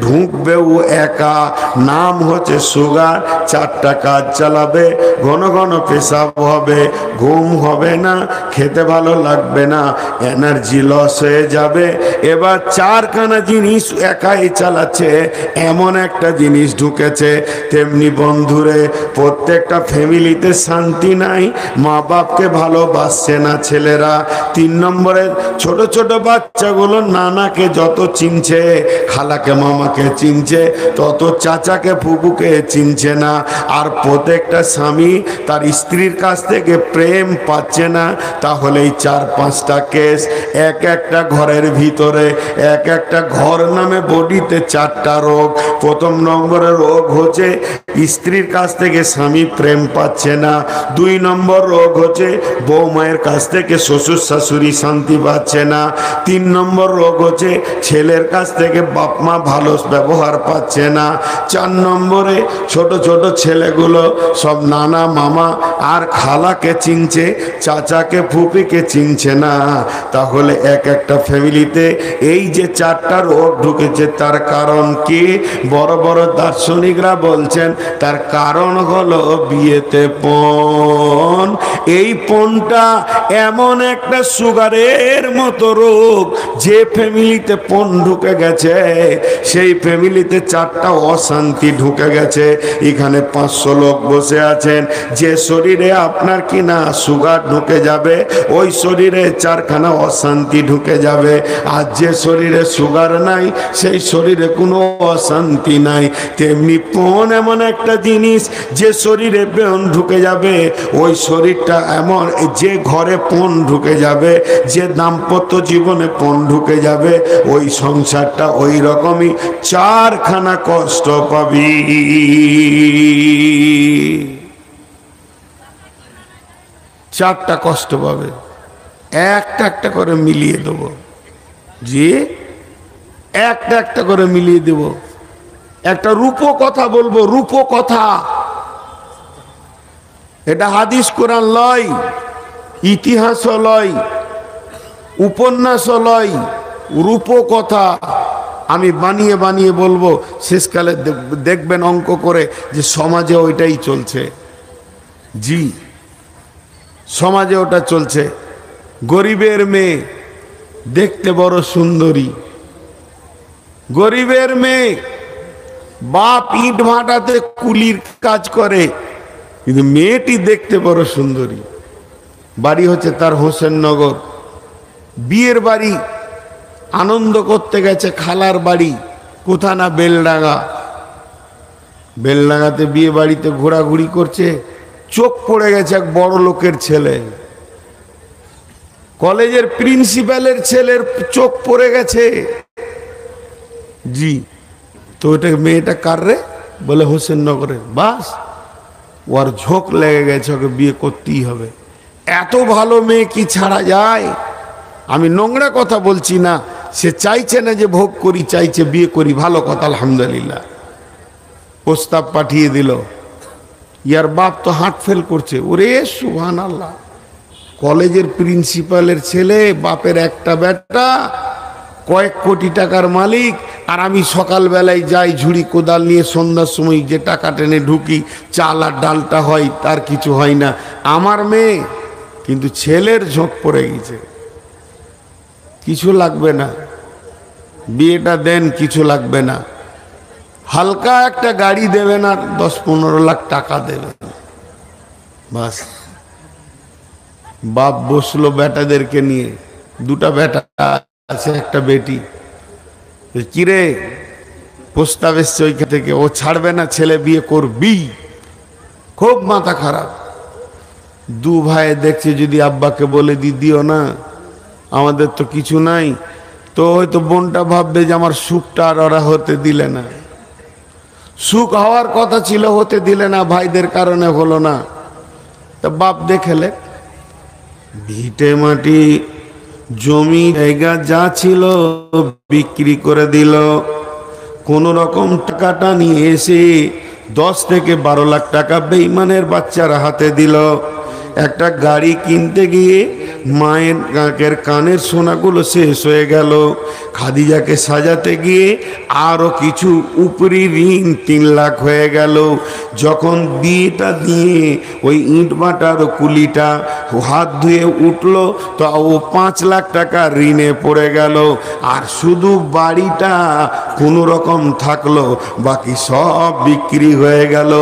ঢুকবে ও একা, নাম হচ্ছে সুগার। 4টা কাজ চালাবে, ঘন ঘন পেশাব হবে, ঘুম হবে না, খেতে ভালো লাগবে না, এনার্জি লস হয়ে যাবে। এবার 4খানা জিনিস একাই চালাচ্ছে, এমন একটা জিনিস ঢুকেছে। তেমনি বন্ধুরে, প্রত্যেকটা ফ্যামিলিতে শান্তি নাই, মা বাপকে ভালোবাসছে না ছেলেরা। 3 নম্বরে ছোট ছোট বাচ্চাগুলো নানাকে যত চিনছে, খালাকে মামাকে চিনছে, তত চাচাকে ফুপুকে চিনছে না। আর প্রত্যেকটা স্বামী তার স্ত্রীর কাছ থেকে প্রেম পাচ্ছে না। তাহলে এই 4-5টা কেস, এক একটা ঘরের ভিতরে, এক একটা ঘর নামে বডিতে 4টা রোগ। 1 নম্বরের রোগ হচ্ছে স্ত্রীর কাছ থেকে স্বামী প্রেম পাচ্ছে না। 2 নম্বর রোগ হচ্ছে বৌমায়ের কাছ থেকে শ্বশুর শাশুড়ি শান্তি পাচ্ছে না। 3 নম্বর রোগ হচ্ছে ছেলের কাছ থেকে বাপ মা ভালো ব্যবহার পাচ্ছে না। 4 নম্বরে ছোট ছোট ছেলেগুলো সব নানা মামা আর খালাকে চিনছে, চাচাকে ফুপিকে চিনছে না। তাহলে এক একটা ফ্যামিলিতে এই যে 4টা রোগ ঢুকেছে, তার কারণ কি? বড় বড় দার্শনিকরা বলছেন তার কারণ হলো বিয়েতে পণ। এই পণটা এমন একটা সুগারের মতো রোগ, যে ফ্যামিলিতে পণ ঢুকে গেছে, সেই ফ্যামিলিতে 4টা অশান্তি ঢুকে গেছে। এখানে 500 লোক বসে আছেন, যে শরীরে আপনার কিনা সুগার ঢুকে যাবে, ওই শরীরে 4খানা অশান্তি ঢুকে যাবে। আর যে শরীরে সুগার নাই, সেই শরীরে কোনো অশান্তি নাই। তেমনি পণ এমন একটা জিনিস, যে শরীরে পণ ঢুকে যাবে, ওই শরীরটা এমন, যে ঘরে পণ ঢুকে যাবে, যে দাম্পত্য জীবনে মানে কোন ঢুকে যাবে, ওই সংসারটা ওই রকমই চারখানা কষ্ট পাবি। চারটা কষ্ট পাবে, একটা একটা করে মিলিয়ে দেব, যে একটা একটা করে মিলিয়ে দেব। একটা রূপো কথা বলবো, রূপো কথা। এটা হাদিস কোরআন লয়, ইতিহাস লয়, উপন্যাস লয়, রূপো কথা আমি বানিয়ে বানিয়ে বলবো। শেষকালে দেখবেন অঙ্ক করে যে সমাজে ওইটাই চলছে। জি, সমাজে ওটা চলছে। গরিবের মেয়ে দেখতে বড় সুন্দরী, গরিবের মেয়ে, বাপ ইট ভাটাতে কুলির কাজ করে, কিন্তু মেয়েটি দেখতে বড় সুন্দরী। বাড়ি হচ্ছে তার হোসেননগর। বিয়ের বাড়ি আনন্দ করতে গেছে, খালার বাড়ি কোথা না বেলডাঙ্গা। বেলডাঙ্গাতে বিয়ে বাড়িতে ঘোরাঘুরি করছে, চোখ পড়ে গেছে এক বড় লোকের ছেলে, কলেজের প্রিন্সিপালের ছেলের চোখ পড়ে গেছে। জি, তো ওটা মেয়েটা কার রে? বলে হোসেননগরের। বাস, ওর ঝোঁক লেগে গেছে, ওকে বিয়ে করতেই হবে। এত ভালো মেয়ে কি ছাড়া যায়? আমি নোংরা কথা বলছি না, সে চাইছে না যে ভোগ করি, চাইছে বিয়ে করি, ভালো কথা, আলহামদুলিল্লাহ। প্রস্তাব পাঠিয়ে দিল, ইয়ার বাপ তো হার্ট ফেল করছে। ওরে সুবহানাল্লাহ, কলেজের প্রিন্সিপালের ছেলে, বাপের একটা বেটা, কয়েক কোটি টাকার মালিক, আর আমি সকালবেলায় যাই ঝুড়ি কোদাল নিয়ে, সন্ধ্যার সময় যে টাকা টেনে ঢুকি, চাল আর ডালটা হয়, তার কিছু হয় না। আমার মেয়ে কিন্তু ছেলের ঝোঁক পড়ে গেছে, কিছু লাগবে না, বিয়েটা দেন, কিছু লাগবে না, হালকা একটা গাড়ি দেবেন আর 10-15 লাখ টাকা দেবেন, বাস। বাপ বসলো বেটাদেরকে নিয়ে, দুটা বেটা আছে, একটা বেটি। কিরে, প্রস্তাব এসছে ওইখান থেকে, ও ছাড়বে না, ছেলে বিয়ে করবি। খুব মাথা খারাপ। দু ভাই দেখছে যদি আব্বাকে বলে দিও না, আমাদের তো কিছু নাই, তো হয়তো বোনটা ভাববে যে আমার সুখটা আর ওরা হতে দিলে না, সুখ হওয়ার কথা ছিল, হতে দিলে না, ভাইদের কারণে হলো না। তা বাপ দেখেলে ভিটে মাটি জমি জায়গা যা ছিল বিক্রি করে দিল, কোন রকম টাকাটা নিয়ে এসে 10 থেকে 12 লাখ টাকা বেঈমানের বাচ্চারা হাতে দিল। একটা গাড়ি কিনতে গিয়ে মায়ের কানের সোনাগুলো শেষ হয়ে গেল। খাদিজাকে সাজাতে গিয়ে আরো কিছু উপরি ঋণ 3 লাখ হয়ে গেল। যখন বিয়েটা দিয়ে ওই ইট ভাটার কুলিটা হাত ধুয়ে উঠলো, তো ও 5 লাখ টাকা ঋণে পড়ে গেল। আর শুধু বাড়িটা কোনো রকম থাকলো, বাকি সব বিক্রি হয়ে গেল।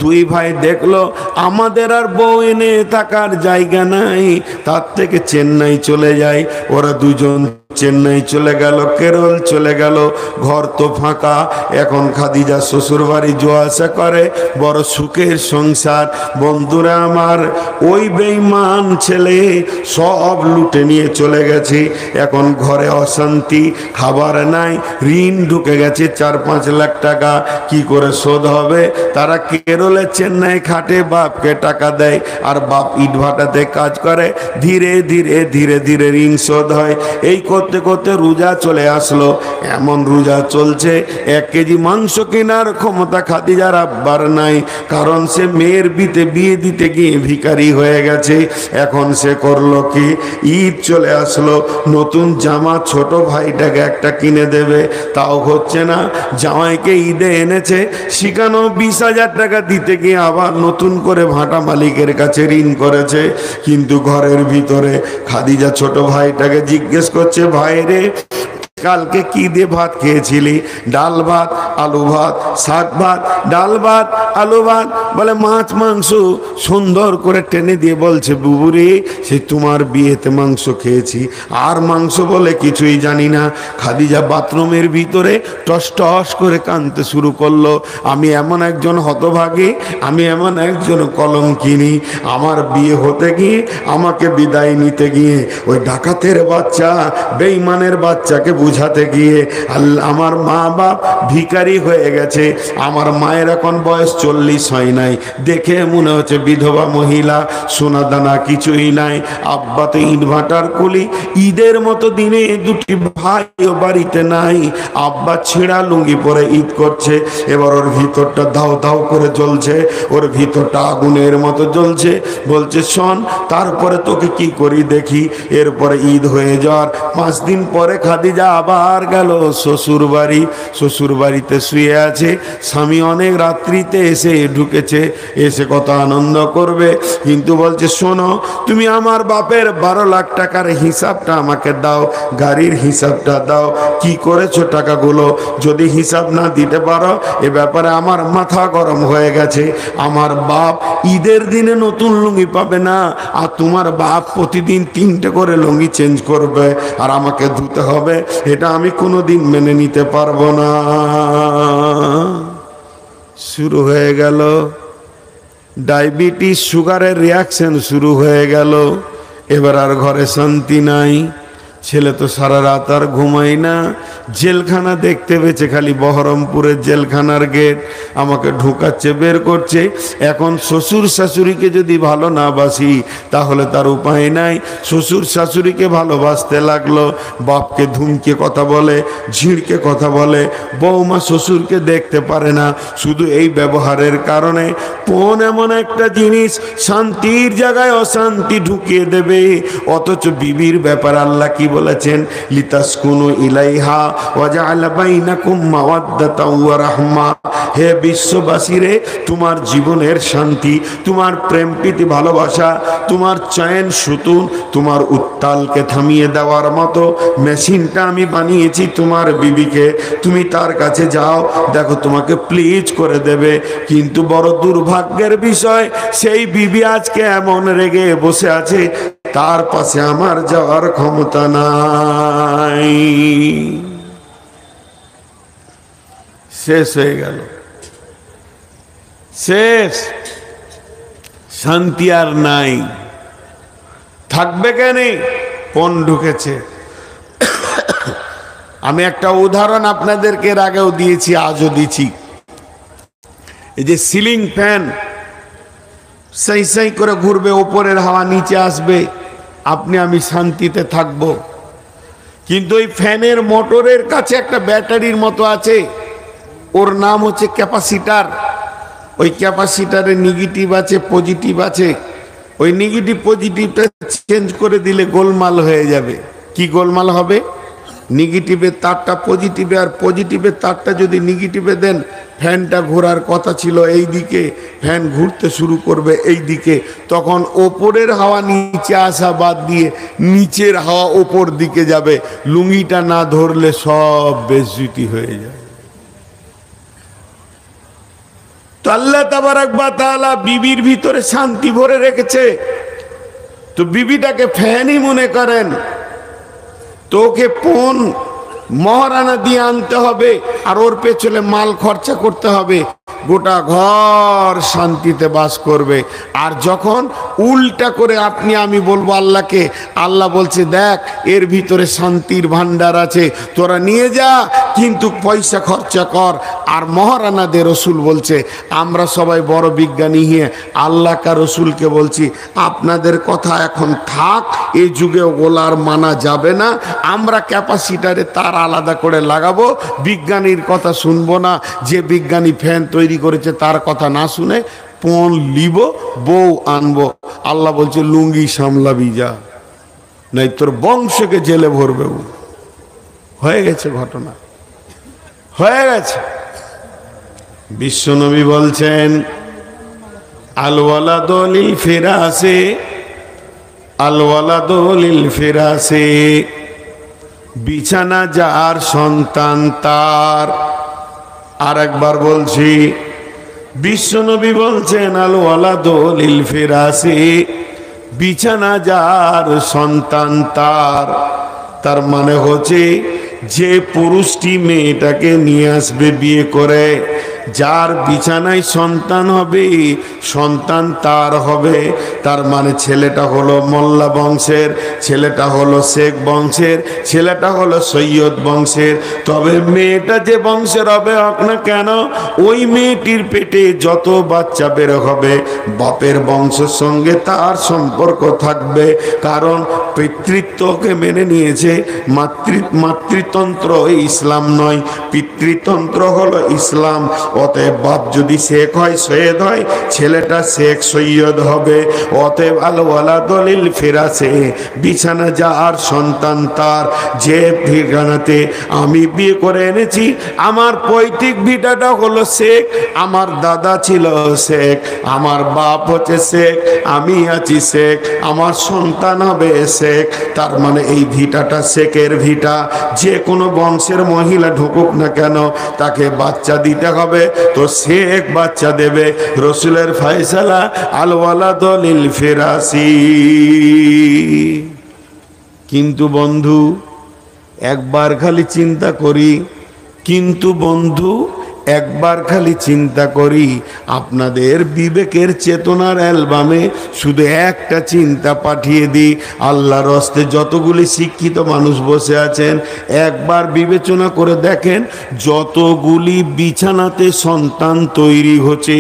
দুই ভাই দেখলো আমাদের আর বউ এনে থাকার জায়গা নাই, তার থেকে চেন্নাই চলে যায়। ওরা দুজন চেন্নাই চলে গেল, কেরল চলে গেল। ঘর তো ফাঁকা। এখন খাদিজা শ্বশুর বাড়ি যাওয়া আসা করে, বড় সুখের সংসার। বন্ধুরা আমার, ওই বেঈমান ছেলে সব লুটে নিয়ে চলে গেছে। এখন ঘরে অশান্তি, খাবার নাই, ঋণ ঢুকে গেছে 4-5 লাখ টাকা। কি করে শোধ হবে? তারা কেরলে চেন্নাই খাটে, বাপকে টাকা দেয়, আর বাপ ইট ভাটাতে কাজ করে। ধীরে ধীরে ধীরে ধীরে ঋণ শোধ হয়। এই করতে করতে রোজা চলে আসলো। এমন রোজা চলছে, 1 কেজি মাংস কেনার ক্ষমতা খাদিজার আব্বার নাই, কারণ সে মেয়ের বিয়ে দিতে গিয়ে ভিখারি হয়ে গেছে। এখন সে করলো কি, ঈদ চলে আসলো, নতুন জামা ছোট ভাইটাকে একটা কিনে দেবে, তাও হচ্ছে না। জামাইকে ঈদে এনেছে, সেখানেও 20,000 টাকা দিতে গিয়ে আবার নতুন করে ভাটা মালিকের কাছে ঋণ করেছে। কিন্তু ঘরের ভিতরে খাদিজা ছোট ভাইটাকে জিজ্ঞেস করছে, ভাই রে কালকে কি দিয়ে ভাত খেয়েছিলি? ডাল ভাত, আলু ভাত, শাক ভাত, ডাল ভাত, আলু ভাত। বলে মাছ মাংস। সুন্দর করে টেনে দিয়ে বলছে, বুবুরে সে তোমার বিয়েতে মাংস খেয়েছি, আর মাংস বলে কিছুই জানি না। খাদিজা বাথরুমের ভিতরে টস টস করে কাঁদতে শুরু করলো। আমি এমন একজন হতভাগী, আমি এমন একজন কলঙ্কিনী, আমার বিয়ে হতে গিয়ে, আমাকে বিদায় নিতে গিয়ে ওই ডাকাতের বাচ্চা, বেঈমানের বাচ্চাকে বুঝাতে গিয়ে আমার মা বাপ ভিখারি হয়ে গেছে। আমার মায়ের এখন বয়স 40 হয় নাই, দেখে মনে হচ্ছে বিধবা মহিলা, সোনা দানা কিছুই নাই। আব্বা তো ইট ভাটার কুলি, ঈদের মতো দিনে দুটি ভাইও বাড়িতে নাই। আব্বা ছেঁড়া লুঙ্গি পরে ঈদ করছে। এবার ওর ভিতরটা দাও দাও করে জ্বলছে, ওর ভিতরটা আগুনের মতো জ্বলছে। বলছে শোন, তারপরে তোকে কি করি দেখি। এরপরে ঈদ হয়ে যাওয়ার 5 দিন পরে খাদিজা আবার গেল শ্বশুর বাড়ি। শ্বশুর বাড়িতে শুয়ে আছে, স্বামী অনেক রাত্রিতে এসে ঢুকেছে, এসে কত আনন্দ করবে, কিন্তু বলছে শোনো, তুমি আমার বাপের 12 লাখ টাকার হিসাবটা আমাকে দাও, গাড়ির হিসাবটা দাও, কি করেছো টাকাগুলো। যদি হিসাব না দিতে পারো, এ ব্যাপারে আমার মাথা গরম হয়ে গেছে। আমার বাপ ঈদের দিনে নতুন লুঙ্গি পাবে না, আর তোমার বাপ প্রতিদিন 3টে করে লুঙ্গি চেঞ্জ করবে, আর আমাকে ধুতে হবে। এটা আমি কোনোদিন মেনে নিতে পারবো না। শুরু হয়ে গেল ডায়াবেটিস, সুগারের রিয়াকশন শুরু হয়ে গেল। এবার আর ঘরে শান্তি নাই। ছেলে তো সারা রাত আর ঘুমাই না, জেলখানা দেখতে পেয়েছে, খালি বহরমপুরের জেলখানার গেট, আমাকে ঢুকাচ্ছে, বের করছে। এখন শ্বশুর শাশুড়িকে যদি ভালো না বাসি, তাহলে তার উপায় নাই। শ্বশুর শাশুড়িকে ভালোবাসতে লাগলো, বাপকে ধুমকে কথা বলে, ঝিড়কে কথা বলে, বৌমা শ্বশুরকে দেখতে পারে না। শুধু এই ব্যবহারের কারণে কোন এমন একটা জিনিস শান্তির জায়গায় অশান্তি ঢুকিয়ে দেবে। অথচ বিবির ব্যাপার আল্লাহ কি বলেছেন? লিতাসকুনু ইলাইহা ওয়া জাআলা বাইনাকুম মাওয়াদ্দাতাও ওয়া রাহমা। হে বিশ্ববাসীরে, তোমার জীবনের শান্তি, তোমার প্রেম প্রীতি ভালোবাসা, তোমার চয়ন সুতুন, তোমার উত্তালকে থামিয়ে দেওয়ার মতো মেশিনটা আমি বানিয়েছি তোমার বিবিকে। তুমি তার কাছে যাও, দেখো তোমাকে প্লিজ করে দেবে। কিন্তু বড় দুর্ভাগ্যের বিষয়, সেই বিবি আজকে এমন রেগে বসে আছে, তার পাশে আমার যাওয়ার ক্ষমতা নাই। শেষ হয়ে গেল, শেষ, শান্তি আর নাই। থাকবে কেন? পণ ঢুকেছে। আমি একটা উদাহরণ আপনাদেরকে এর আগেও দিয়েছি, আজও দিচ্ছি। এই যে সিলিং ফ্যান সেই সেই করে ঘুরবে, ওপরের হাওয়া নিচে আসবে, আপনি আমি শান্তিতে থাকব। কিন্তু ওই ফ্যানের মোটরের কাছে একটা ব্যাটারির মতো আছে, ওর নাম হচ্ছে ক্যাপাসিটার। ওই ক্যাপাসিটারে নেগেটিভ আছে, পজিটিভ আছে। ওই নেগেটিভ পজিটিভটা চেঞ্জ করে দিলে গোলমাল হয়ে যাবে। কি গোলমাল হবে? নেগেটিভের তারটা পজিটিভে, আর পজিটিভের তারটা যদি নেগেটিভে দেন, ফ্যানটা ঘোরার কথা ছিল এই দিকে, ফ্যান ঘুরতে শুরু করবে এই দিকে। তখন ওপরের হাওয়া নিচে আসা বাদ দিয়ে নিচের হাওয়া ওপর দিকে যাবে। লুঙ্গিটা না ধরলে সব বেজ্জতি হয়ে যায়। তো আল্লাহ তাবারাক ওয়া তাআলা বিবির ভিতরে শান্তি ভরে রেখেছে। তো বিবিটাকে ফ্যানই মনে করেন, তোকে পণ মহারানা দিয়ে আনতে হবে, আর ওর পেছনে মাল খরচা করতে হবে, গোটা ঘর শান্তিতে বাস করবে। আর যখন উল্টা করে আপনি আমি বলবো আল্লাহকে, আল্লাহ বলছে দেখ এর ভিতরে শান্তির ভান্ডার আছে, তোরা নিয়ে যা, কিন্তু পয়সা খরচা কর। আর মহারানাদের রসুল বলছে, আমরা সবাই বড় বিজ্ঞানী হয়ে আল্লাহ কা রসুলকে বলছি, আপনাদের কথা এখন থাক, এই যুগে ওগুলো আর মানা যাবে না। আমরা ক্যাপাসিটারে তার আলাদা করে লাগাবো, বিজ্ঞানীর কথা শুনবো না। যে বিজ্ঞানী ফ্যান তৈরি করেছে তার কথা না শুনে পণ লিব, বউ আনবো। আল্লাহ বলছে লুঙ্গি সামলাবি যা, নাই তোর বংশকে জেলে ভরবে। হয়ে গেছে ঘটনা, হয়ে গেছে। বিশ্বনবী বলছেন আল ওয়ালাদু লিল ফিরাসে, আল ওয়ালাদু লিল ফিরাসে বিছানা যার সন্তান তার। আর একবার বলছি, বিশ্বনবী বলছেন আল ওয়ালাদু লিল ফিরাসি, বিছানা যার সন্তান তার। তার মানে হচ্ছে যে পুরুষটি মেয়েটাকে নিয়ে আসবে বিয়ে করে, যার বিছানায় সন্তান হবে সন্তান তার হবে। তার মানে ছেলেটা হলো মোল্লা বংশের, ছেলেটা হলো শেখ বংশের, ছেলেটা হলো সৈয়দ বংশের। তবে মেয়েটা যে বংশের হবে হোক না কেন, ওই মেয়েটির পেটে যত বাচ্চা বের হবে বাপের বংশের সঙ্গে তার সম্পর্ক থাকবে। কারণ পিতৃত্বকে মেনে নিয়েছে, মাতৃতন্ত্র ইসলাম নয়, পিতৃতন্ত্র হলো ইসলাম। অতএব বাপ যদি শেখ হয় সৈয়দ হয়, ছেলেটা শেখ সৈয়দ হবে। অতএব আল ওয়ালাদু লিল ফিরাসি, বিছানা যার সন্তান তার। যে ঠিকানাতে আমি বিয়ে করে এনেছি, আমার পৈতৃক ভিটাটা হলো শেখ, আমার দাদা ছিল শেখ, আমার বাপ হচ্ছে শেখ, আমি আছি শেখ, আমার সন্তান হবে শেখ। তার মানে এই ভিটাটা শেখের ভিটা। যে কোনো বংশের মহিলা ঢুকুক না কেন তাকে বাচ্চা দিতে হবে, তো শেখ বাচ্চা দেবে। রসুলের ফয়সালা আল ওয়ালাদু লিল ফিরাসি। কিন্তু বন্ধু একবার খালি চিন্তা করি, কিন্তু বন্ধু একবার খালি চিন্তা করি, আপনাদের বিবেকের চেতনার অ্যালবামে শুধু একটা চিন্তা পাঠিয়ে দিই। আল্লাহর হস্তে যতগুলি শিক্ষিত মানুষ বসে আছেন, একবার বিবেচনা করে দেখেন যতগুলি বিছানাতে সন্তান তৈরি হচ্ছে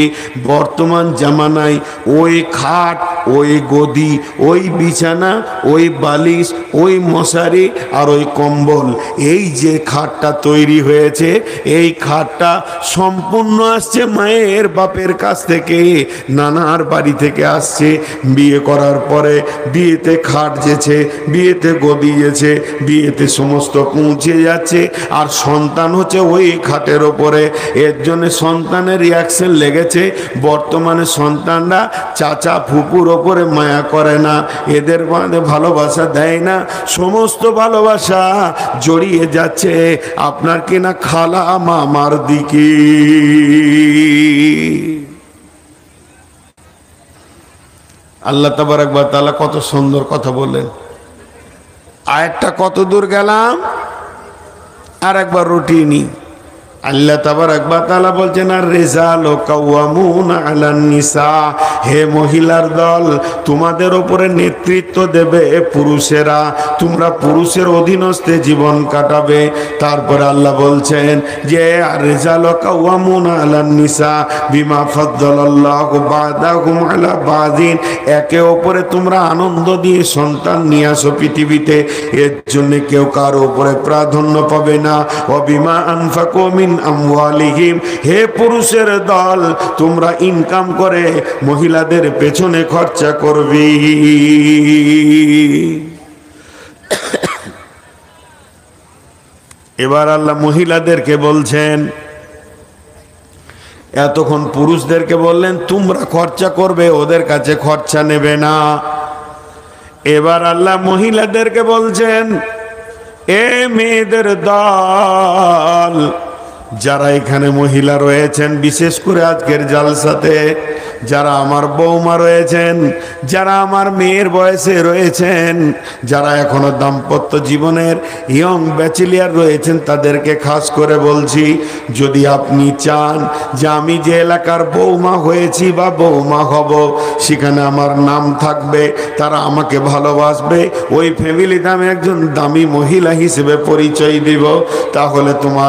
বর্তমান জামানায়, ওই খাট, ওই গদি, ওই বিছানা, ওই বালিশ, ওই মশারি আর ওই কম্বল, এই যে খাটটা তৈরি হয়েছে, এই খাটটা সম্পূর্ণ আসছে মায়ের বাপের কাছ থেকে, নানার বাড়ি থেকে আসছে। বিয়ে করার পরে বিয়েতে খাট যেছে, বিয়েতে গদি যেছে, বিয়েতে সমস্ত পৌঁছে যাচ্ছে, আর সন্তান হচ্ছে ওই খাটের ওপরে। এর জন্য সন্তানের রিয়াকশন লেগেছে। বর্তমানে সন্তানরা চাচা ফুপুর ওপরে মায়া করে না, এদের মানে ভালোবাসা দেয় না, সমস্ত ভালোবাসা জড়িয়ে যাচ্ছে আপনার কিনা খালা মামার দিকে। আল্লাহ তাবারক ওয়া তাআলা কত সুন্দর কথা বললেন। আয়াতটা কত দূর গেলাম, আর একবার রুটিনি। আল্লাহ তাবারক ওয়া তাআলা বলছেন আর রিজালু কাওয়ামুনা আলান নিসা, হে মহিলার দল, তোমাদের উপরে নেতৃত্ব দেবে পুরুষেরা, তোমরা পুরুষের অধীনস্থে জীবন কাটাবে। তারপরে আল্লাহ বলছেন যে আর রিজালু কাওয়ামুনা আলান নিসা বিমা ফাদ্দালাল্লাহু বা'দাহুম আলা বাযিন, একে অপরে তোমরা আনন্দ দিয়ে সন্তান নিয়ে আসো পৃথিবীতে, এর জন্য কেউ কারো উপরে প্রাধান্য পাবে না। ও বিমা আনফাকু মিন আমওয়ালিহিম, হে পুরুষের দল, তোমরা ইনকাম করে মহিলাদের পেছনে খরচা করবে। এবার আল্লাহ মহিলাদেরকে বলছেন, এতক্ষণ পুরুষদেরকে বললেন তোমরা খরচা করবে, ওদের কাছে খরচা নেবে না। এবার আল্লাহ মহিলাদেরকে বলছেন, এ মেয়েদের দল, যারা এখানে মহিলা রয়েছেন, বিশেষ করে আজকের জালসাতে যারা আমার বৌমা রয়েছেন, যারা আমার মেয়ের বয়সে রয়েছেন, যারা এখনো দাম্পত্য জীবনের ইয়ং ব্যাচেলিয়ার রয়েছেন, তাদেরকে খাস করে বলছি, যদি আপনি চান যে আমি যে এলাকার বৌমা হয়েছি বা বৌমা হব সেখানে আমার নাম থাকবে, তারা আমাকে ভালোবাসবে, ওই ফ্যামিলিতে আমি একজন দামি মহিলা হিসেবে পরিচয় দিব, তাহলে তোমার